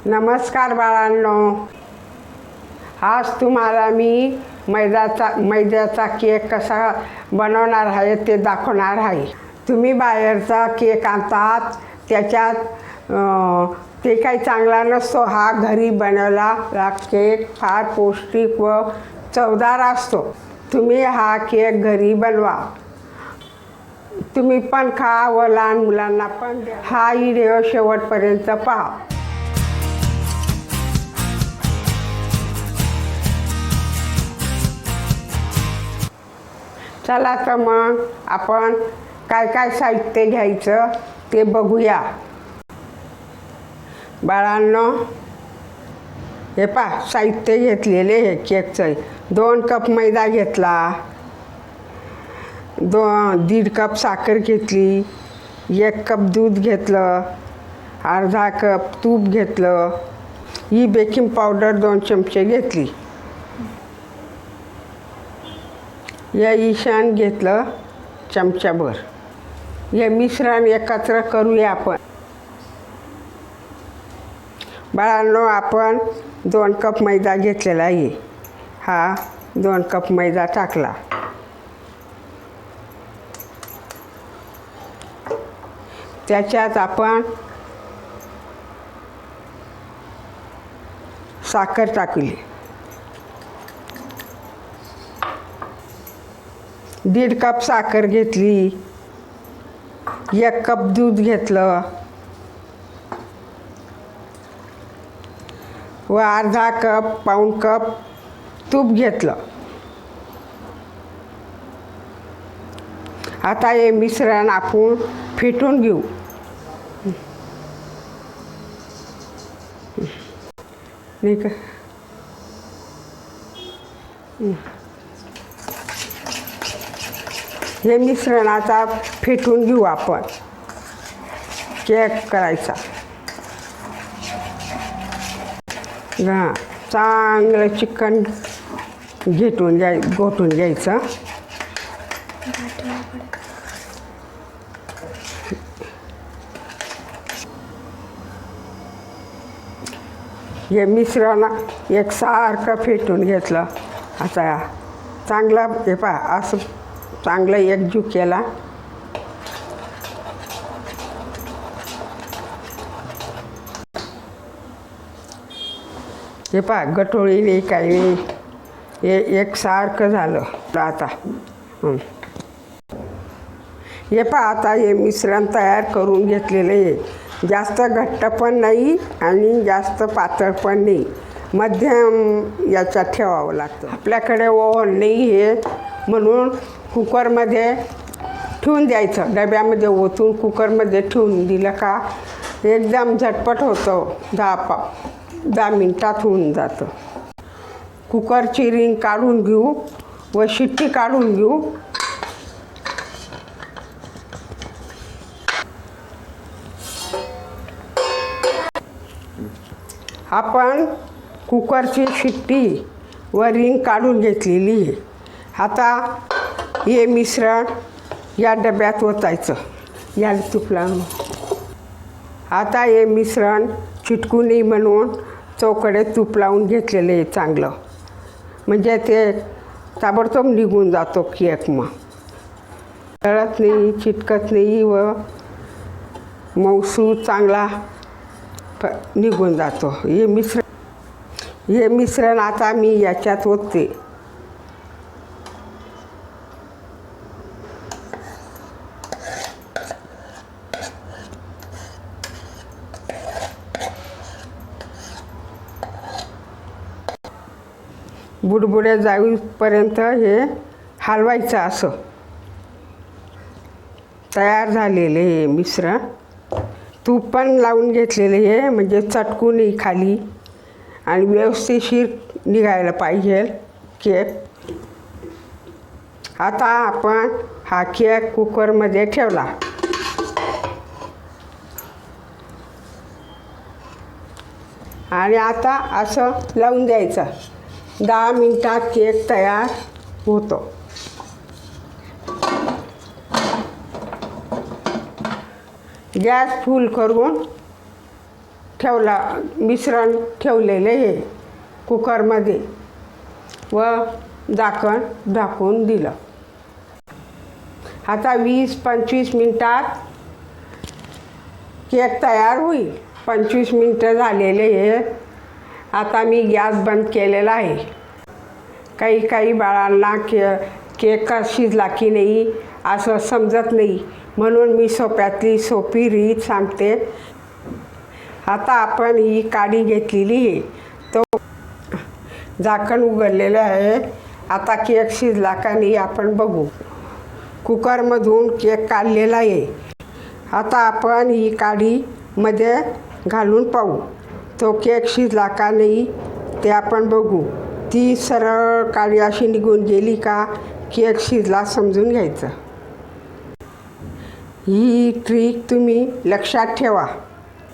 नमस्कार बाळांनो, आज तुम्हाला मी मैद्याचा केक कसा बनवणार आहे ते दाखवणार आहे। तुम्ही बाहेरचा केक आणतात त्याच्यात ते काही चांगला नसतो। हा घरी बनवलेला केक फार पौष्टिक व चवदार असतो। तुम्ही हा केक घरी बनवा, तुम्ही पण खा व लहान मुलांना पण द्या। हा व्हिडिओ शेवटपर्यंत पहा। चला तर मग आपण काय काय साहित्य घ्यायचं ते बघूया। बाळांनो, हे पहा साहित्य घेतलेले हे केकचं। 2 कप मैदा घेतला, 1.5 कप साखर घेतली, 1 कप दूध घेतलं, अर्धा कप तूप घेतलं, ही बेकिंग पावडर 2 चमचे घेतली, या ईशान घेतलं चमचाभर। हे मिश्रण एकत्र करूया आपण। बाळांनो, आपण 2 कप मैदा घेतलेला आहे। हा 2 कप मैदा टाकला, त्याच्यात आपण साखर टाकली, 1.5 कप साखर घेतली, 1 कप दूध घेतलं व अर्धा कप पाऊण कप तूप घेतलं। आता हे मिश्रण आपण फेटून घेऊ। नाही का? हे मिश्रण आता फेटून घेऊ आपण केक करायचा। चांगलं चिकन घोटून घ्यायचं। हे मिश्रण एकसारखं फेटून घेतलं। आता चांगलं हे पहा असं चांगलं एकजीव केला। हे पहा गठोळी नाही काही नाही, हे एकसारखं झालं। आता हे पहा आता हे मिश्रण तयार करून घेतलेलं आहे। जास्त घट्ट पण नाही आणि जास्त पातळ पण नाही, मध्यम याच्यात ठेवावं लागतं। आपल्याकडे ओव्हन नाही आहे म्हणून कुकरमध्ये ठेवून द्यायचं। डब्यामध्ये ओतून कुकरमध्ये ठेवून दिलं का एकदम झटपट होतं। 10 मिनटात होऊन जातं। कुकरची रिंग काढून घेऊ व शिट्टी काढून घेऊ। आपण कुकरची शिट्टी व रिंग काढून घेतलेली आहे। आता हे मिश्रण या डब्यात ओतायचं, याला तूप लावून। आता हे मिश्रण चिटकू नये म्हणून चौकडे तूप लावून घेतलेले आहे चांगलं, म्हणजे ते ताबडतोब निघून जातो केक। मग तळत नाही, चिटकत नाही व मऊसूत चांगला निघून जातो। हे मिश्रण आता मी याच्यात ओतते। बुडबुडे जाईपर्यंत हे हलवायचं। असं तयार झालेले हे मिश्रण तूप पण लावून घेतलेले आहे, म्हणजे चटकू नये खाली आणि व्यवस्थितशीर निघायला पाहिजे केक। आता आपण हा केक कुकरमध्ये ठेवला आणि आता असं लावून द्यायचं। 10 मिनिटात केक तयार होतो। गॅस फुल करून मिश्रण ठेवलेले हे कुकरमध्ये व झाकून दिलं. आता 20-25 मिनटात केक तयार होईल. 25 मिनटं झालेले हे. आता मी गॅस बंद केलेला आहे. काही बाळांना केक शिजला की नाही असं समजत नाही, म्हणून मी सोप्यातली सोपी रीत सांगते. आता आपण ही काडी घेतलेली आहे, तो झाकण उघडलेलं आहे. आता केक शिजला का नाही आपण बघू. कुकरमधून केक काढलेला आहे. आता आपण ही काडी मध्ये घालून पाहू, तो केक शिजला का नाही ते आपण बघू. ती सरळ काडी अशी निघून गेली का केक शिजला समजून घ्यायचं. ही ट्रिक तुम्ही लक्षात ठेवा.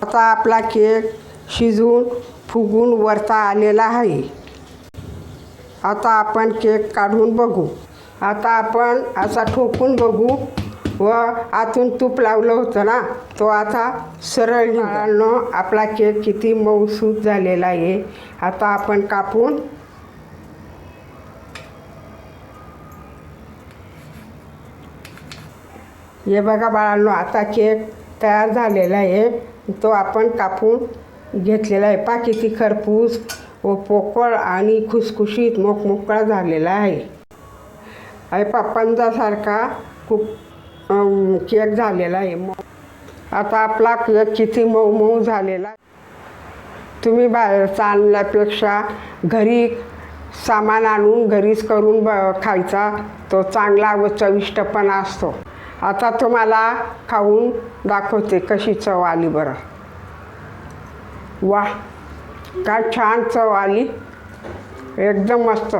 आता आपला केक शिजून फुगून वरता आलेला आहे. आता आपण केक काढून बघू. आता आपण असा ठोकून बघू व आतून तूप लावलं होतं ना, तो आता सरळ निघालं. आपला केक किती मऊसूत झालेला आहे. आता आपण कापून हे बघा बाळांनो, आता केक तयार झालेला आहे. तो आपण कापून घेतलेला आहे. पहा किती खरपूस व पोकळ आणि खुसखुशीत मोकळा झालेला आहे. पंजासारखा खूप केक झालेला आहे. आता आपला केक किती मऊ झालेला. तुम्ही बाहेरचा आणल्यापेक्षा घरी सामान आणून घरीच करून खायचा, तो चांगला व चविष्ट पण असतो. आता तुम्हाला खाऊन दाखवते कशी चव आली बरं. वाह, काय छान चव आली, एकदम मस्त.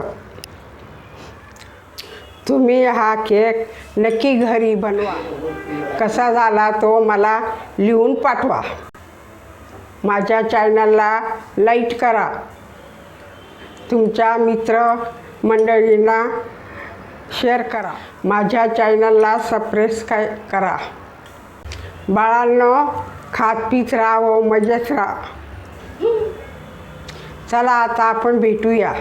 तुम्ही हा केक नक्की घरी बनवा. कसा झाला तो मला लिहून पाठवा. माझ्या चॅनलला लाईक करा. तुमच्या मित्रमंडळींना शेअर करा. माझ्या चॅनलला सबस्क्राईब करा. बाळांनो, खात पीत राहा व मजेत राहा. चला आता आपण भेटूया.